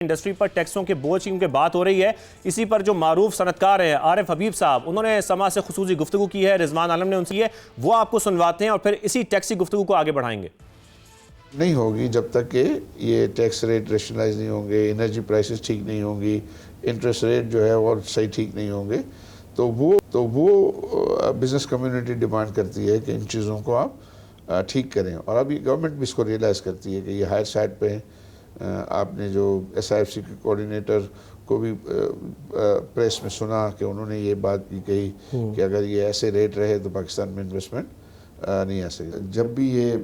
Industry پر ٹیکسوں کے بوجھ کی بات ہو رہی ہے، اسی پر جو معروف صنعتکار ہیں عارف حبیب صاحب، انہوں نے سما سے خصوصی گفتگو کی ہے، رضوان عالم نے ان سے کی ہے، وہ آپ کو سنواتے ہیں اور پھر اسی ٹیکسی گفتگو کو آگے بڑھائیں گے۔ نہیں ہوگی جب تک کہ یہ ٹیکس ریٹ ریشنلائز نہیں ہوں گے، انرجی پرائسز ٹھیک نہیں ہوں گی، انٹرسٹ ریٹ جو ہے اور صحیح ٹھیک نہیں ہوں گے، تو وہ بزنس کمیونٹی ڈیمانڈ کرتی ہے کہ ان چیزوں کو آپ ٹھیک کریں، اور ابھی گورنمنٹ بھی اس کو ریئلائز کرتی ہے کہ یہ ہائر سائڈ پہ آپ نے جو ایس آئی ایف سی کے کوارڈینیٹر کو بھی پریس میں سنا کہ انہوں نے یہ بات بھی کہی کہ اگر یہ ایسے ریٹ رہے تو پاکستان میں انویسٹمنٹ نہیں آ سکے۔ جب بھی یہ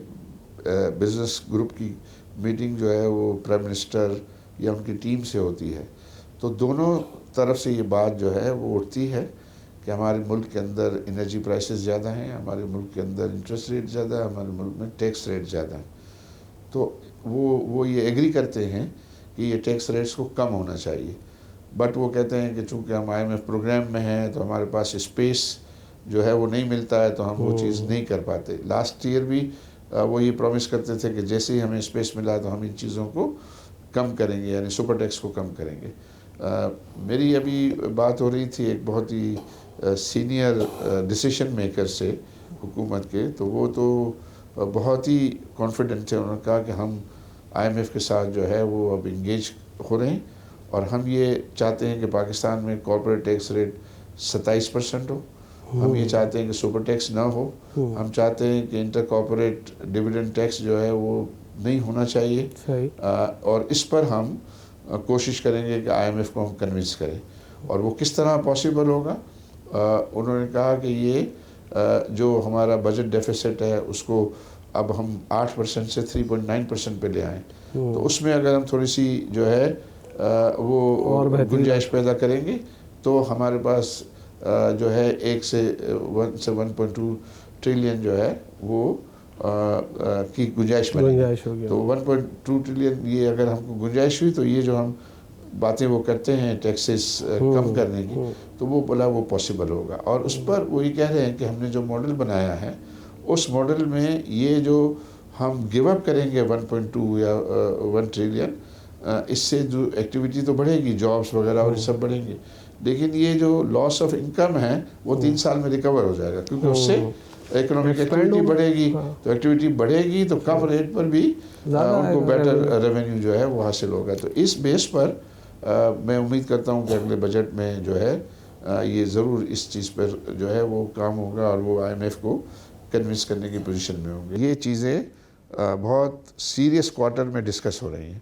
بزنس گروپ کی میٹنگ جو ہے وہ پرائم منسٹر یا ان کی ٹیم سے ہوتی ہے، تو دونوں طرف سے یہ بات جو ہے وہ اٹھتی ہے کہ ہمارے ملک کے اندر انرجی پرائسز زیادہ ہیں، ہمارے ملک کے اندر انٹرسٹ ریٹ زیادہ ہے، ہمارے ملک میں ٹیکس ریٹ زیادہ ہیں، تو وہ یہ ایگری کرتے ہیں کہ یہ ٹیکس ریٹس کو کم ہونا چاہیے، بٹ وہ کہتے ہیں کہ چونکہ ہم آئی ایم ایف پروگرام میں ہیں تو ہمارے پاس اسپیس جو ہے وہ نہیں ملتا ہے تو ہم وہ چیز نہیں کر پاتے۔ لاسٹ ایئر بھی وہ یہ پرومس کرتے تھے کہ جیسے ہی ہمیں اسپیس ملا تو ہم ان چیزوں کو کم کریں گے، یعنی سپر ٹیکس کو کم کریں گے۔ میری ابھی بات ہو رہی تھی ایک بہت ہی سینئر ڈیسیشن میکر سے حکومت کے، تو وہ تو بہت ہی کانفیڈنٹ تھے، انہوں نے کہا کہ ہم آئی ایم ایف کے ساتھ جو ہے وہ اب انگیج ہو رہے ہیں، اور ہم یہ چاہتے ہیں کہ پاکستان میں کارپوریٹ ٹیکس ریٹ 27% ہو، ہم یہ چاہتے ہیں کہ سپر ٹیکس نہ ہو، ہم چاہتے ہیں کہ انٹر کارپوریٹ ڈیویڈنڈ ٹیکس جو ہے وہ نہیں ہونا چاہیے، اور اس پر ہم کوشش کریں گے کہ آئی ایم ایف کو ہم کنونس کریں۔ اور وہ کس طرح پاسبل ہوگا؟ انہوں نے کہا کہ یہ جو ہمارا بجٹ ڈیفیسٹ ہے اس کو اب ہم 8% سے 3.9% پہ لے آئیں، تو اس میں اگر ہم تھوڑی سی جو ہے وہ گنجائش پیدا کریں گے تو ہمارے پاس جو ہے 1 سے 1.2 ٹریلین جو ہے وہ کی گنجائش بنے گی، تو 1.2 ٹریلین یہ اگر ہم کو گنجائش ہوئی تو یہ جو ہم باتیں وہ کرتے ہیں ٹیکسز کم کرنے کی، تو وہ بلا وہ پاسبل ہوگا۔ اور اس پر وہ یہ کہہ رہے ہیں کہ ہم نے جو ماڈل بنایا ہے اس ماڈل میں یہ جو ہم گیو اپ کریں گے 1.2 یا 1 ٹریلین، اس سے جو ایکٹیویٹی تو بڑھے گی، جابس وغیرہ اور یہ سب بڑھیں گے، لیکن یہ جو لاس آف انکم ہے وہ 3 سال میں ریکور ہو جائے گا، کیونکہ اس سے اکنامک ایکٹیویٹی بڑھے گی، تو ایکٹیویٹی بڑھے گی تو کم ریٹ پر بھی ان کو بیٹر ریونیو جو ہے وہ حاصل ہوگا۔ تو اس بیس پر میں امید کرتا ہوں کہ اگلے بجٹ میں جو ہے یہ ضرور اس چیز پر جو ہے وہ کام ہوگا، اور وہ آئی ایم ایف کو کنونس کرنے کی پوزیشن میں ہوں گے۔ یہ چیزیں بہت سیریس کوارٹر میں ڈسکس ہو رہی ہیں۔